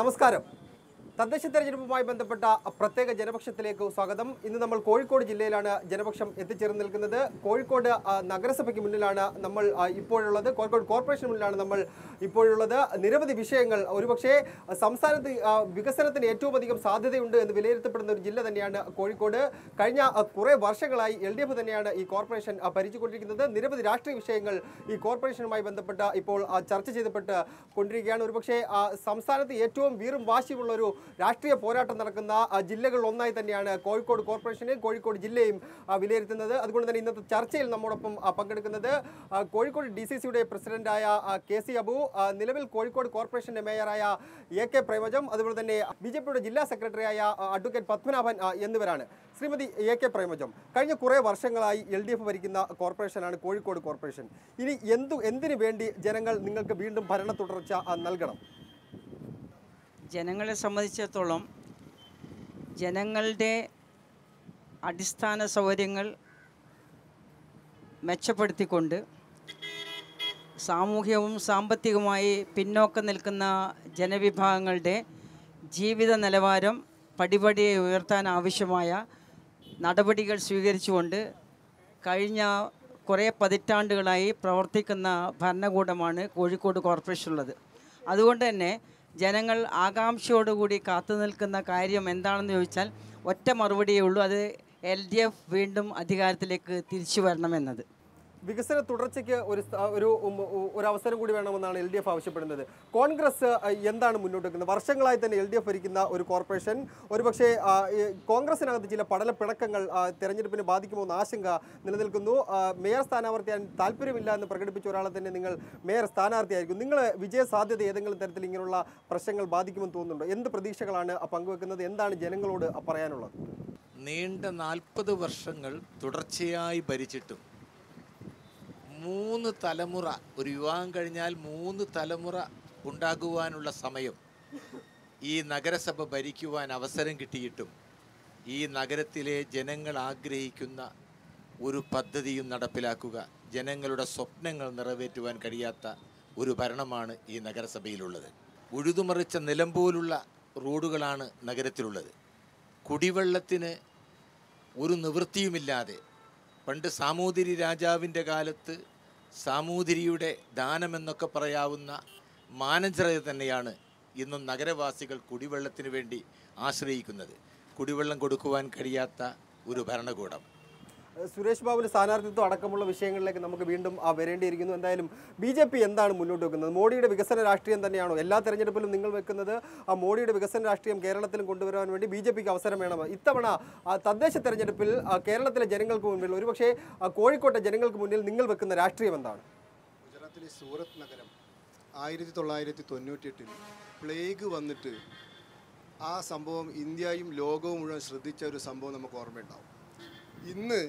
നമസ്കാരം. തദ്ദേശ തെരഞ്ഞെടുപ്പുമായി ബന്ധപ്പെട്ട പ്രത്യേക ജനപക്ഷത്തിലേക്ക് സ്വാഗതം. ഇന്ന് നമ്മൾ കോഴിക്കോട് ജില്ലയിലാണ് ജനപക്ഷം എത്തിച്ചേർന്ന് നിൽക്കുന്നത്. കോഴിക്കോട് നഗരസഭയ്ക്ക് മുന്നിലാണ് നമ്മൾ ഇപ്പോഴുള്ളത്. കോഴിക്കോട് കോർപ്പറേഷന് മുന്നിലാണ് നമ്മൾ ഇപ്പോഴുള്ളത്. നിരവധി വിഷയങ്ങൾ, ഒരുപക്ഷെ സംസ്ഥാനത്ത് വികസനത്തിന് ഏറ്റവും അധികം സാധ്യതയുണ്ട് എന്ന് വിലയിരുത്തപ്പെടുന്ന ഒരു ജില്ല തന്നെയാണ് കോഴിക്കോട്. കഴിഞ്ഞ കുറേ വർഷങ്ങളായി LDF തന്നെയാണ് ഈ കോർപ്പറേഷൻ ഭരിച്ചുകൊണ്ടിരിക്കുന്നത്. നിരവധി രാഷ്ട്രീയ വിഷയങ്ങൾ ഈ കോർപ്പറേഷനുമായി ബന്ധപ്പെട്ട് ഇപ്പോൾ ചർച്ച ചെയ്യപ്പെട്ട് കൊണ്ടിരിക്കുകയാണ്. ഒരുപക്ഷെ സംസ്ഥാനത്ത് ഏറ്റവും വീറും വാശിയുമുള്ളൊരു രാഷ്ട്രീയ പോരാട്ടം നടക്കുന്ന ജില്ലകളിൽ ഒന്നായി തന്നെയാണ് കോഴിക്കോട് കോർപ്പറേഷനെയും കോഴിക്കോട് ജില്ലയും വിലയിരുത്തുന്നത്. അതുകൊണ്ട് തന്നെ ഇന്നത്തെ ചർച്ചയിൽ നമ്മോടൊപ്പം പങ്കെടുക്കുന്നത് കോഴിക്കോട് DCCയുടെ പ്രസിഡന്റായ KC അബു, നിലവിൽ കോഴിക്കോട് കോർപ്പറേഷന്റെ മേയറായ AK പ്രേമജം, അതുപോലെ തന്നെ BJPയുടെ ജില്ലാ സെക്രട്ടറിയായ അഡ്വക്കേറ്റ് പത്മനാഭൻ എന്നിവരാണ്. ശ്രീമതി AK പ്രേമജം, കഴിഞ്ഞ കുറേ വർഷങ്ങളായി LDF ഭരിക്കുന്ന കോർപ്പറേഷനാണ് കോഴിക്കോട് കോർപ്പറേഷൻ. ഇനി എന്തിനു വേണ്ടി ജനങ്ങൾ നിങ്ങൾക്ക് വീണ്ടും ഭരണ തുടർച്ച നൽകണം? ജനങ്ങളെ സംബന്ധിച്ചിടത്തോളം ജനങ്ങളുടെ അടിസ്ഥാന സൗകര്യങ്ങൾ മെച്ചപ്പെടുത്തിക്കൊണ്ട് സാമൂഹ്യവും സാമ്പത്തികവുമായി പിന്നോക്കം നിൽക്കുന്ന ജനവിഭാഗങ്ങളുടെ ജീവിത നിലവാരം പടിപടിയെ ഉയർത്താൻ ആവശ്യമായ നടപടികൾ സ്വീകരിച്ചുകൊണ്ട് കഴിഞ്ഞ കുറേ പതിറ്റാണ്ടുകളായി പ്രവർത്തിക്കുന്ന ഭരണകൂടമാണ് കോഴിക്കോട് കോർപ്പറേഷനുള്ളത്. അതുകൊണ്ട് തന്നെ ജനങ്ങൾ ആകാംക്ഷയോടുകൂടി കാത്തു നിൽക്കുന്ന കാര്യം എന്താണെന്ന് ചോദിച്ചാൽ ഒറ്റ മറുപടിയേ ഉള്ളൂ, അത് LDF വീണ്ടും അധികാരത്തിലേക്ക് തിരിച്ചു വരണമെന്നത്. വികസന തുടർച്ചയ്ക്ക് ഒരു അവസരം കൂടി വേണമെന്നാണ് LDF ആവശ്യപ്പെടുന്നത്. കോൺഗ്രസ് എന്താണ് മുന്നോട്ട് വെക്കുന്നത്? വർഷങ്ങളായി തന്നെ LDF ഭരിക്കുന്ന ഒരു കോർപ്പറേഷൻ, ഒരുപക്ഷെ കോൺഗ്രസിനകത്ത് ചില പടലപ്പിണക്കങ്ങൾ തെരഞ്ഞെടുപ്പിനെ ബാധിക്കുമെന്ന ആശങ്ക നിലനിൽക്കുന്നു. മേയർ സ്ഥാനാർത്ഥിയാൻ താല്പര്യമില്ല എന്ന് പ്രകടിപ്പിച്ച ഒരാളെ തന്നെ നിങ്ങൾ മേയർ സ്ഥാനാർത്ഥിയായിരിക്കും. നിങ്ങൾ വിജയ സാധ്യത ഏതെങ്കിലും തരത്തിൽ ഇങ്ങനെയുള്ള പ്രശ്നങ്ങൾ ബാധിക്കുമെന്ന് തോന്നുന്നുണ്ടോ? എന്ത് പ്രതീക്ഷകളാണ് പങ്കുവെക്കുന്നത്? എന്താണ് ജനങ്ങളോട് പറയാനുള്ളത്? നീണ്ട 40 വർഷങ്ങൾ തുടർച്ചയായി ഭരിച്ചിട്ടും 3 തലമുറ, ഒരു വിവാഹം കഴിഞ്ഞാൽ 3 തലമുറ ഉണ്ടാകുവാനുള്ള സമയം ഈ നഗരസഭ ഭരിക്കുവാൻ അവസരം കിട്ടിയിട്ടും ഈ നഗരത്തിലെ ജനങ്ങൾ ആഗ്രഹിക്കുന്ന ഒരു പദ്ധതിയും നടപ്പിലാക്കുക, ജനങ്ങളുടെ സ്വപ്നങ്ങൾ നിറവേറ്റുവാൻ കഴിയാത്ത ഒരു ഭരണമാണ് ഈ നഗരസഭയിലുള്ളത്. ഉഴുതുമറിച്ച നിലം പോലുള്ള റോഡുകളാണ് നഗരത്തിലുള്ളത്. കുടിവെള്ളത്തിന് ഒരു നിവൃത്തിയുമില്ലാതെ പണ്ട് സാമൂതിരി രാജാവിൻ്റെ കാലത്ത് സാമൂതിരിയുടെ ദാനമെന്നൊക്കെ പറയാവുന്ന മാനഞ്ചിറ തന്നെയാണ് ഇന്നും നഗരവാസികൾ കുടിവെള്ളത്തിന് വേണ്ടി ആശ്രയിക്കുന്നത്. കുടിവെള്ളം കൊടുക്കുവാൻ കഴിയാത്ത ഒരു ഭരണകൂടം. സുരേഷ് ബാബുവിൻ്റെ സ്ഥാനാർത്ഥിത്വം അടക്കമുള്ള വിഷയങ്ങളിലേക്ക് നമുക്ക് വീണ്ടും വരേണ്ടിയിരിക്കുന്നു. എന്തായാലും BJP എന്താണ് മുന്നോട്ട് വെക്കുന്നത്? മോഡിയുടെ വികസന രാഷ്ട്രീയം തന്നെയാണോ? എല്ലാ തെരഞ്ഞെടുപ്പിലും നിങ്ങൾ വെക്കുന്നത് മോഡിയുടെ വികസന രാഷ്ട്രീയം കേരളത്തിലും കൊണ്ടുവരാൻ വേണ്ടി BJPക്ക് അവസരം വേണം. ഇത്തവണ തദ്ദേശ തെരഞ്ഞെടുപ്പിൽ കേരളത്തിലെ ജനങ്ങൾക്ക് മുന്നിൽ, ഒരുപക്ഷെ കോഴിക്കോട്ടെ ജനങ്ങൾക്ക് മുന്നിൽ നിങ്ങൾ വെക്കുന്ന രാഷ്ട്രീയം എന്താണ്? ഗുജറാത്തിലെ സൂറത്ത് നഗരം 1998 പ്ലേഗ് വന്നിട്ട് ആ സംഭവം ഇന്ത്യയും ലോകവും മുഴുവൻ ശ്രദ്ധിച്ച ഒരു സംഭവം നമുക്ക് ഓർമ്മയുണ്ടാവും. ഇന്ന്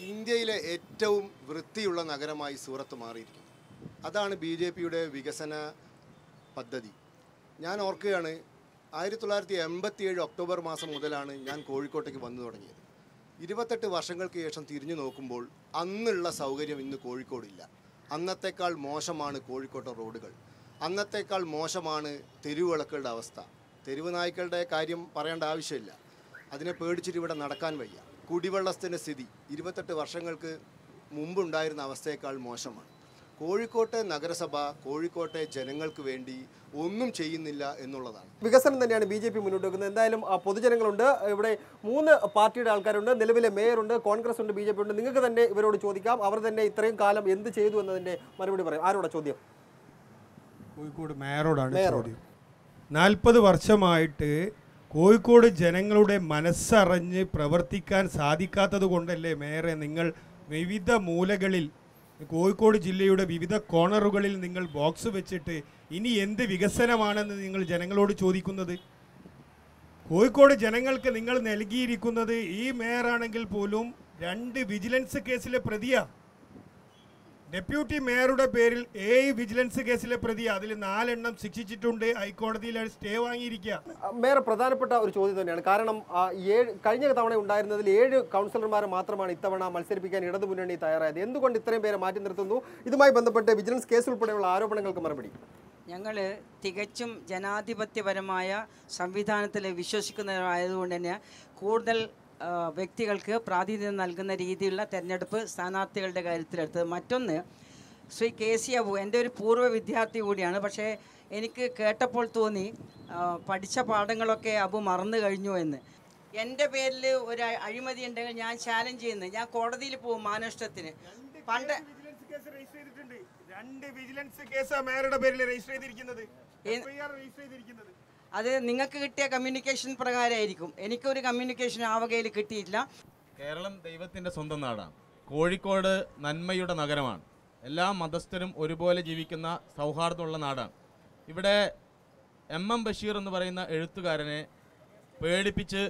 ഇന്ത്യയിലെ ഏറ്റവും വൃത്തിയുള്ള നഗരമായി സൂറത്ത് മാറിയിരിക്കുന്നു. അതാണ് BJPയുടെ വികസന പദ്ധതി. ഞാൻ ഓർക്കുകയാണ്, 1987 ഒക്ടോബർ മാസം മുതലാണ് ഞാൻ കോഴിക്കോട്ടേക്ക് വന്നു തുടങ്ങിയത്. 28 വർഷങ്ങൾക്ക് ശേഷം തിരിഞ്ഞു നോക്കുമ്പോൾ അന്നുള്ള സൗകര്യം ഇന്ന് കോഴിക്കോടില്ല. അന്നത്തേക്കാൾ മോശമാണ് കോഴിക്കോട്ടെ റോഡുകൾ, അന്നത്തേക്കാൾ മോശമാണ് തെരുവുവിളക്കുകളുടെ അവസ്ഥ. തെരുവ് നായ്ക്കളുടെ കാര്യം പറയേണ്ട ആവശ്യമില്ല, അതിനെ പേടിച്ചിട്ട് ഇവിടെ നടക്കാൻ വയ്യ. കുടിവെള്ളത്തിൻ്റെ സ്ഥിതി 28 വർഷങ്ങൾക്ക് മുമ്പുണ്ടായിരുന്ന അവസ്ഥയേക്കാൾ മോശമാണ്. കോഴിക്കോട്ടെ നഗരസഭ കോഴിക്കോട്ടെ ജനങ്ങൾക്ക് വേണ്ടി ഒന്നും ചെയ്യുന്നില്ല എന്നുള്ളതാണ്. വികസനം തന്നെയാണ് BJP മുന്നോട്ട് വെക്കുന്നത്. എന്തായാലും പൊതുജനങ്ങളുണ്ട്, ഇവിടെ 3 പാർട്ടിയുടെ ആൾക്കാരുണ്ട്, നിലവിലെ മേയറുണ്ട്, കോൺഗ്രസ് ഉണ്ട്, BJP ഉണ്ട്. നിങ്ങൾക്ക് തന്നെ ഇവരോട് ചോദിക്കാം, അവർ തന്നെ ഇത്രയും കാലം എന്ത് ചെയ്തു എന്നതിൻ്റെ മറുപടി പറയും. ആരോടാ ചോദ്യം? കോഴിക്കോട് മേയറോടാണ് ചോദ്യം. 40 വർഷമായിട്ട് കോഴിക്കോട് ജനങ്ങളുടെ മനസ്സറിഞ്ഞ് പ്രവർത്തിക്കാൻ സാധിക്കാത്തത് കൊണ്ടല്ലേ മേയറെ നിങ്ങൾ വിവിധ മൂലകളിൽ, കോഴിക്കോട് ജില്ലയുടെ വിവിധ കോണറുകളിൽ നിങ്ങൾ ബോക്സ് വെച്ചിട്ട് ഇനി എന്ത് വികസനമാണെന്ന് നിങ്ങൾ ജനങ്ങളോട് ചോദിക്കുന്നത്? കോഴിക്കോട് ജനങ്ങൾക്ക് നിങ്ങൾ നൽകിയിരിക്കുന്നത്, ഈ മേയറാണെങ്കിൽ പോലും 2 വിജിലൻസ് കേസിലെ പ്രതിയാണ്. ഡെപ്യൂട്ടി മേയറുടെ പേരിൽ 7 വിജിലൻസ് കേസിലെ പ്രതി, അതിൽ 4 എണ്ണം ശിക്ഷിച്ചിട്ടുണ്ട്. ഹൈക്കോടതിയിൽ സ്റ്റേ വാങ്ങിയിരിക്കുക. മേയർ, പ്രധാനപ്പെട്ട ഒരു ചോദ്യം തന്നെയാണ്. കാരണം കഴിഞ്ഞ തവണ ഉണ്ടായിരുന്നതിൽ 7 കൗൺസിലർമാരെ മാത്രമാണ് ഇത്തവണ മത്സരിപ്പിക്കാൻ ഇടതുമുന്നണി തയ്യാറായത്. എന്തുകൊണ്ട് ഇത്രയും പേരെ മാറ്റി നിർത്തുന്നു? ഇതുമായി ബന്ധപ്പെട്ട് വിജിലൻസ് കേസ് ഉൾപ്പെടെയുള്ള ആരോപണങ്ങൾക്ക് മറുപടി. ഞങ്ങൾ തികച്ചും ജനാധിപത്യപരമായ സംവിധാനത്തിൽ വിശ്വസിക്കുന്നവരായതുകൊണ്ട് തന്നെ കൂടുതൽ വ്യക്തികൾക്ക് പ്രാതിനിധ്യം നൽകുന്ന രീതിയിലുള്ള തെരഞ്ഞെടുപ്പ് സ്ഥാനാർത്ഥികളുടെ കാര്യത്തിലെടുത്തത്. മറ്റൊന്ന്, ശ്രീ KC അബു എൻ്റെ ഒരു പൂർവ്വ വിദ്യാർത്ഥി കൂടിയാണ്. പക്ഷേ എനിക്ക് കേട്ടപ്പോൾ തോന്നി പഠിച്ച പാഠങ്ങളൊക്കെ അബു മറന്നു കഴിഞ്ഞു എന്ന്. എൻ്റെ പേരിൽ ഒരു അഴിമതി ഉണ്ടെങ്കിൽ ഞാൻ ചാലഞ്ച് ചെയ്യുന്നത്, ഞാൻ കോടതിയിൽ പോകും മാനനഷ്ടത്തിന്. പണ്ട് 2 വിജിലൻസ് കേസ് മേയറുടെ പേരിൽ രജിസ്റ്റർ ചെയ്തിരിക്കുന്നത്. അത് നിങ്ങൾക്ക് കിട്ടിയ കമ്മ്യൂണിക്കേഷൻ പ്രകാരമായിരിക്കും. എനിക്കൊരു കമ്മ്യൂണിക്കേഷൻ ആ വകയിൽ കിട്ടിയിട്ടില്ല. കേരളം ദൈവത്തിൻ്റെ സ്വന്തം നാടാണ്. കോഴിക്കോട് നന്മയുടെ നഗരമാണ്. എല്ലാ മതസ്ഥരും ഒരുപോലെ ജീവിക്കുന്ന സൗഹാർദ്ദമുള്ള നാടാണ്. ഇവിടെ MM ബഷീർ എന്ന് പറയുന്ന എഴുത്തുകാരനെ പേടിപ്പിച്ച്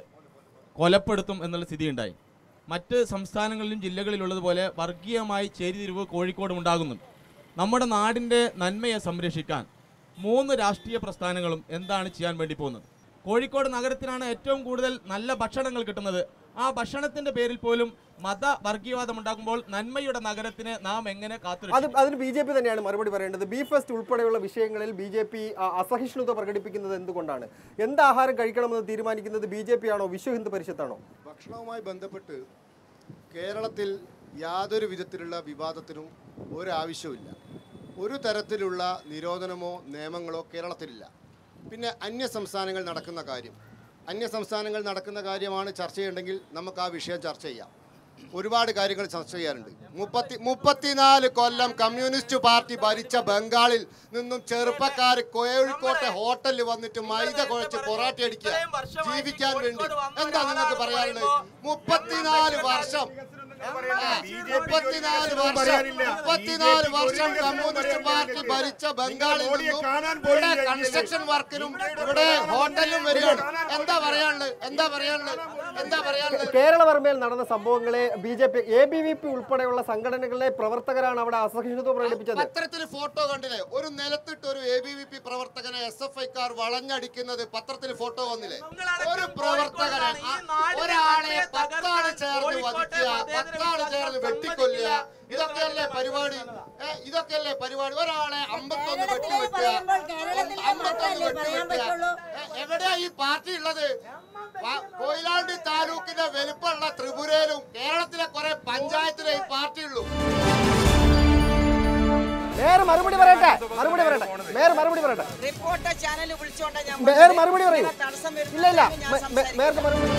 കൊലപ്പെടുത്തും എന്നുള്ള സ്ഥിതിയുണ്ടായി. മറ്റ് സംസ്ഥാനങ്ങളിലും ജില്ലകളിലുള്ളതുപോലെ വർഗീയമായി ചേരിതിരിവ് കോഴിക്കോടും ഉണ്ടാകുന്നുണ്ട്. നമ്മുടെ നാടിൻ്റെ നന്മയെ സംരക്ഷിക്കാൻ 3 രാഷ്ട്രീയ പ്രസ്ഥാനങ്ങളും എന്താണ് ചെയ്യാൻ വേണ്ടി പോകുന്നത്? കോഴിക്കോട് നഗരത്തിനാണ് ഏറ്റവും കൂടുതൽ നല്ല ഭക്ഷണങ്ങൾ കിട്ടുന്നത്. ആ ഭക്ഷണത്തിന്റെ പേരിൽ പോലും മത വർഗീയവാദം ഉണ്ടാകുമ്പോൾ നന്മയുടെ നഗരത്തിന് നാം എങ്ങനെ കാത്തിരിക്കും? അതിന് BJP തന്നെയാണ് മറുപടി പറയേണ്ടത്. ബീഫ് ഫെസ്റ്റ് ഉൾപ്പെടെയുള്ള വിഷയങ്ങളിൽ BJP അസഹിഷ്ണുത പ്രകടിപ്പിക്കുന്നത് എന്തുകൊണ്ടാണ്? എന്ത് ആഹാരം കഴിക്കണമെന്ന് തീരുമാനിക്കുന്നത് BJP ആണോ വിശ്വ ഹിന്ദു പരിഷത്താണോ? ഭക്ഷണവുമായി ബന്ധപ്പെട്ട് കേരളത്തിൽ യാതൊരു വിധത്തിലുള്ള വിവാദത്തിനും ഒരാവശ്യമില്ല. ഒരു തരത്തിലുള്ള നിരോധനമോ നിയമങ്ങളോ കേരളത്തിലില്ല. പിന്നെ അന്യ സംസ്ഥാനങ്ങൾ നടക്കുന്ന കാര്യമാണ് ചർച്ച ചെയ്യേണ്ടെങ്കിൽ നമുക്ക് ആ വിഷയം ചർച്ച ചെയ്യാം. ഒരുപാട് കാര്യങ്ങൾ ചർച്ച ചെയ്യാറുണ്ട്. 34 കൊല്ലം കമ്മ്യൂണിസ്റ്റ് പാർട്ടി ഭരിച്ച ബംഗാളിൽ നിന്നും ചെറുപ്പക്കാർ കോഴിക്കോട്ടെ ഹോട്ടലിൽ വന്നിട്ട് മൈദ കുഴച്ച് പൊറാട്ട അടിക്കുക ജീവിക്കാൻ വേണ്ടി. എന്താ നിങ്ങൾക്ക് പറയാനുള്ളത്? 34 വർഷം കമ്മ്യൂണിസ്റ്റ് പാർട്ടി ഭരിച്ച ബംഗാളിൽ നിന്നും ഇവിടെ കൺസ്ട്രക്ഷൻ വർക്കിനും ഇവിടെ ഹോട്ടലിലും വരികയാണ്. എന്താ പറയാനുള്ളത്? കേരളവർമ്മയിൽ നടന്ന സംഭവങ്ങളെ BJP ABVP ഉൾപ്പെടെയുള്ള സംഘടനകളിലെ പ്രവർത്തകരാണ് അവിടെ അസഹിഷ്ണുത പ്രകടിപ്പിച്ചത്. പത്രത്തിൽ ഫോട്ടോ കണ്ടില്ലേ? ഒരു നിലത്തിട്ട് ഒരു ABVP പ്രവർത്തകനെ SFIക്കാർ വളഞ്ഞടിക്കുന്നത് പത്രത്തിൽ ഫോട്ടോ വന്നില്ലേ? ഒരു പ്രവർത്തകനെ ഒരാളെ 10 ആള് ചേർന്ന് വധിക്കുക, 10 ആള് ചേർന്ന് വെട്ടിക്കൊല്ലുക, ഇതൊക്കെയല്ലേ പരിപാടി? ഒരാളെ 51 വെട്ടിവെക്കുക. എവിടെയാ ഈ പാർട്ടി ഉള്ളത്? കൊയിലാണ്ടി താലൂക്കിന്റെ വലുപ്പമുള്ള ത്രിപുരയിലും കേരളത്തിലെ കുറെ പഞ്ചായത്തിലെ ഈ പാർട്ടി ഉള്ളൂ. മേയർ മറുപടി പറയട്ടെ. റിപ്പോർട്ടർ ചാനൽ വിളിച്ചോണ്ടാ ഞാൻ മേയർ മറുപടി പറയൂ. ഇല്ല മേയർക്ക് മറുപടി.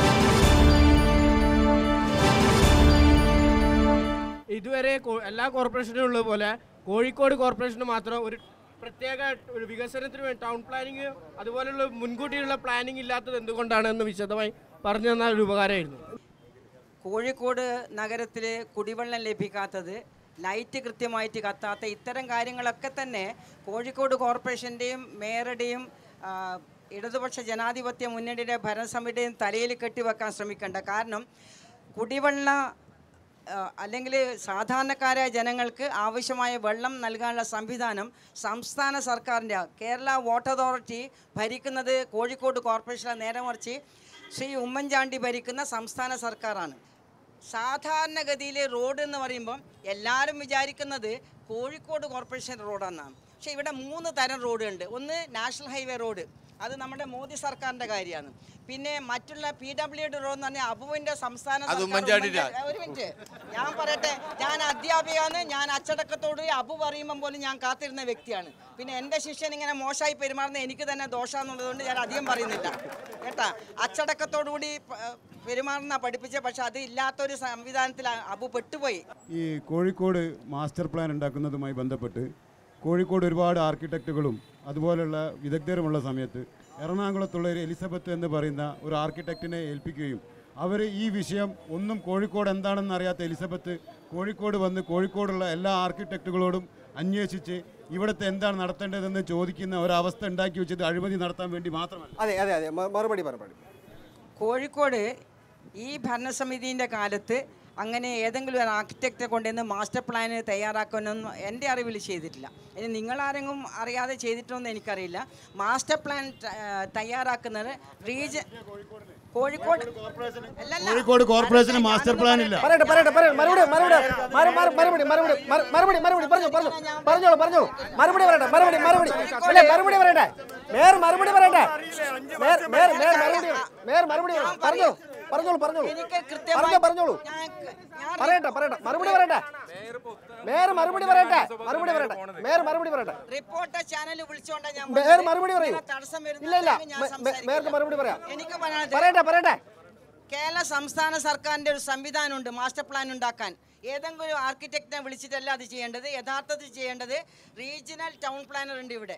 ഇതുവരെ എല്ലാ കോർപ്പറേഷനും ഉള്ളതുപോലെ കോഴിക്കോട് കോർപ്പറേഷന് മാത്രം ഒരു പ്രത്യേക ഒരു വികസനത്തിന് വേണ്ടി ടൗൺ പ്ലാനിങ് അതുപോലുള്ള മുൻകൂട്ടിയുള്ള പ്ലാനിങ് ഇല്ലാത്തത് എന്തുകൊണ്ടാണെന്ന് വിശദമായി പറഞ്ഞു തന്നാൽ ഒരു ഉപകാരമായിരുന്നു. കോഴിക്കോട് നഗരത്തിൽ കുടിവെള്ളം ലഭിക്കാത്തത്, ലൈറ്റ് കൃത്യമായിട്ട് കത്താത്ത ഇത്തരം കാര്യങ്ങളൊക്കെ തന്നെ കോഴിക്കോട് കോർപ്പറേഷൻ്റെയും മേയറുടെയും ഇടതുപക്ഷ ജനാധിപത്യ മുന്നണിയുടെ ഭരണസമിതിയുടെയും തലയിൽ കെട്ടിവെക്കാൻ ശ്രമിക്കേണ്ട. കാരണം കുടിവെള്ള അല്ലെങ്കിൽ സാധാരണക്കാരായ ജനങ്ങൾക്ക് ആവശ്യമായ വെള്ളം നൽകാനുള്ള സംവിധാനം സംസ്ഥാന സർക്കാരിൻ്റെ, കേരള വാട്ടർ അതോറിറ്റി ഭരിക്കുന്നത് കോഴിക്കോട് കോർപ്പറേഷനിലെ, നേരെ മറിച്ച് ശ്രീ ഉമ്മൻചാണ്ടി ഭരിക്കുന്ന സംസ്ഥാന സർക്കാരാണ്. സാധാരണഗതിയിൽ റോഡ് എന്ന് പറയുമ്പം എല്ലാവരും വിചാരിക്കുന്നത് കോഴിക്കോട് കോർപ്പറേഷൻ റോഡാണെന്നാണ്. പക്ഷേ ഇവിടെ 3 തരം റോഡുണ്ട്. ഒന്ന് നാഷണൽ ഹൈവേ റോഡ്, അത് നമ്മുടെ മോദി സർക്കാരിൻ്റെ കാര്യമാണ്. പിന്നെ മറ്റുള്ള PWD റോഡ് എന്ന് പറഞ്ഞാൽ അബുവിൻ്റെ സംസ്ഥാന സർക്കാർ. ഒരു മിനിറ്റ് ഞാൻ പറയട്ടെ, ഞാൻ അധ്യാപികയാണ്. ഞാൻ അച്ചടക്കത്തോട് അബു പറയുമ്പം പോലും ഞാൻ കാത്തിരുന്ന വ്യക്തിയാണ്. പിന്നെ എൻ്റെ ശിഷ്യൻ ഇങ്ങനെ മോശമായി പെരുമാറുന്ന എനിക്ക് തന്നെ ദോഷമാണെന്നുള്ളതുകൊണ്ട് ഞാൻ അധികം പറയുന്നില്ല കേട്ടാ. അച്ചടക്കത്തോടുകൂടി പെരുമാറുന്ന പഠിപ്പിച്ച, പക്ഷെ അത് ഇല്ലാത്തൊരു സംവിധാനത്തിൽ അബു പെട്ടുപോയി. ഈ കോഴിക്കോട് മാസ്റ്റർ പ്ലാൻ ഉണ്ടാക്കുന്നതുമായി ബന്ധപ്പെട്ട് കോഴിക്കോട് ഒരുപാട് ആർക്കിടെക്റ്റുകളും അതുപോലുള്ള വിദഗ്ധരുമുള്ള സമയത്ത് എറണാകുളത്തുള്ള ഒരു എലിസബത്ത് എന്ന് പറയുന്ന ഒരു ആർക്കിടെക്റ്റിനെ ഏൽപ്പിക്കുകയും അവർ ഈ വിഷയം ഒന്നും കോഴിക്കോട് എന്താണെന്ന് അറിയാത്ത എലിസബത്ത് കോഴിക്കോട് വന്ന് കോഴിക്കോടുള്ള എല്ലാ ആർക്കിടെക്റ്റുകളോടും അന്വേഷിച്ച് ഇവിടുത്തെ എന്താണ് നടത്തേണ്ടതെന്ന് ചോദിക്കുന്ന ഒരവസ്ഥ ഉണ്ടാക്കി വെച്ചത് അഴിമതി നടത്താൻ വേണ്ടി മാത്രമല്ല. അതെ മറുപടി. കോഴിക്കോട് ഈ ഭരണസമിതിൻ്റെ കാലത്ത് അങ്ങനെ ഏതെങ്കിലും ഒരു ആർക്കിടെക്റ്റെ കൊണ്ടുവന്ന് മാസ്റ്റർ പ്ലാന് തയ്യാറാക്കാനൊന്നും എൻ്റെ അറിവിൽ ചെയ്തിട്ടില്ല. ഇനി നിങ്ങളാരെങ്കിലും അറിയാതെ ചെയ്തിട്ടൊന്നും എനിക്കറിയില്ല. മാസ്റ്റർ പ്ലാൻ തയ്യാറാക്കുന്നത് Kozhikode Kozhikode corporation master plan ഇല്ല. പറയട്ടെ മറുപടി പറഞ്ഞോളൂ മറുപടി പറയട്ടെ മറുപടി പറയട്ടെ മേയർ മറുപടി പറയട്ടെ മേയർ മറുപടി പറഞ്ഞോളൂ പറയട്ടെ മറുപടി പറയട്ടെ മേയർ മറുപടി പറയട്ടെ റിപ്പോർട്ടർ ചാനൽ വിളിച്ചോണ്ടാ ഞാൻ മേയർ മറുപടി പറയൂ. ഇല്ല മേയർക്ക് മറുപടി പറയാം. എനിക്ക് പറയട്ടെ കേരള സംസ്ഥാന സർക്കാരിന്റെ ഒരു സംവിധാനമുണ്ട് മാസ്റ്റർ പ്ലാൻ ഉണ്ടാക്കാൻ. ഏതെങ്കിലും ആർക്കിടെക്റ്റിനെ വിളിച്ചിട്ടല്ല അത് ചെയ്യേണ്ടത്. യഥാർത്ഥത്തിൽ ചെയ്യേണ്ടത് റീജിയണൽ ടൗൺ പ്ലാനർ ഉണ്ട് ഇവിടെ,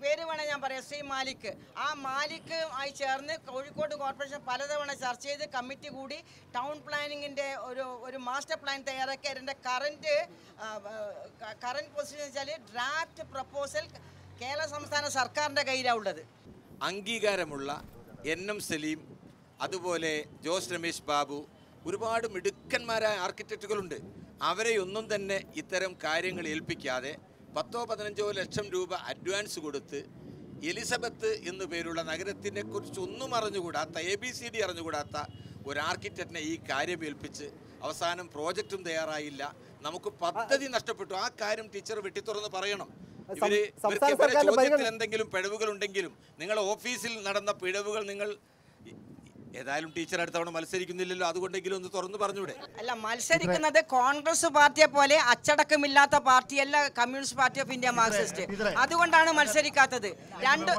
പേര് വേണേൽ ഞാൻ പറയാം, ശ്രീ മാലിക്. ആ മാലിക് ആയി ചേർന്ന് കോഴിക്കോട് കോർപ്പറേഷൻ പലതവണ ചർച്ച ചെയ്ത് കമ്മിറ്റി കൂടി ടൗൺ പ്ലാനിങ്ങിൻ്റെ ഒരു മാസ്റ്റർ പ്ലാൻ തയ്യാറാക്കി. അതിൻ്റെ കറൻറ്റ് പൊസിഷൻ വെച്ചാൽ ഡ്രാഫ്റ്റ് പ്രപ്പോസൽ കേരള സംസ്ഥാന സർക്കാരിൻ്റെ കയ്യിലാണ് ഉള്ളത്. അംഗീകാരമുള്ള NM സലീം, അതുപോലെ ജോസ് രമേശ് ബാബു, ഒരുപാട് മിടുക്കന്മാരായ ആർക്കിടെക്റ്റുകളുണ്ട്. അവരെയൊന്നും തന്നെ ഇത്തരം കാര്യങ്ങൾ ഏൽപ്പിക്കാതെ 10-15 ലക്ഷം രൂപ അഡ്വാൻസ് കൊടുത്ത് എലിസബത്ത് എന്നു പേരുള്ള നഗരത്തിനെ കുറിച്ച് ഒന്നും അറിഞ്ഞുകൂടാത്ത, ABCD അറിഞ്ഞുകൂടാത്ത ഒരു ആർക്കിടെക്റ്റിനെ ഈ കാര്യം ഏൽപ്പിച്ച് അവസാനം പ്രോജക്റ്റും തയ്യാറായില്ല. നമുക്ക് പദ്ധതി നഷ്ടപ്പെട്ടു. ആ കാര്യം ടീച്ചർ വെട്ടിത്തുറന്ന് പറയണം. ചോദ്യത്തിൽ എന്തെങ്കിലും പിഴവുകൾ ഉണ്ടെങ്കിലും നിങ്ങളുടെ ഓഫീസിൽ നടന്ന പിഴവുകൾ നിങ്ങൾ ഏതായാലും ടീച്ചർ അടുത്തവണ മത്സരിക്കുന്നില്ലല്ലോ, അതുകൊണ്ടെങ്കിലും ഒന്ന് തുറന്നു പറഞ്ഞൂടെ? അല്ല, മത്സരിക്കുന്നത് കോൺഗ്രസ് പാർട്ടിയെ പോലെ അച്ചടക്കമില്ലാത്ത പാർട്ടിയല്ല കമ്മ്യൂണിസ്റ്റ് പാർട്ടി ഓഫ് ഇന്ത്യ മാർക്സിസ്റ്റ്. അതുകൊണ്ടാണ് മത്സരിക്കാത്തത്. രണ്ട്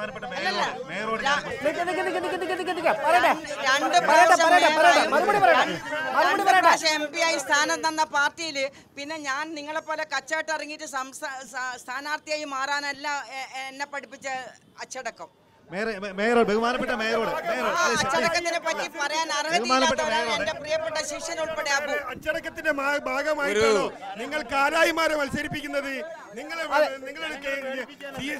MP ആയി സ്ഥാനം തന്ന പാർട്ടിയിൽ പിന്നെ ഞാൻ നിങ്ങളെ പോലെ കച്ചവടം ഇറങ്ങിയിട്ട് സ്ഥാനാർത്ഥിയായി മാറാനല്ല എന്നെ പഠിപ്പിച്ച അച്ചടക്കം. ബഹുമാനപ്പെട്ട മേയറോട് അച്ചടക്കത്തിനെ പറ്റി പറയാൻ അറിവില്ലാത്തവരാണ് എന്റെ പ്രിയപ്പെട്ട ശിഷ്യൻ ഉൾപ്പെടെ. അച്ചടക്കത്തിന്റെ ഭാഗമായിട്ടാണോ നിങ്ങൾ കാരായിമാരെ മത്സരിപ്പിക്കുന്നത്? നിങ്ങൾ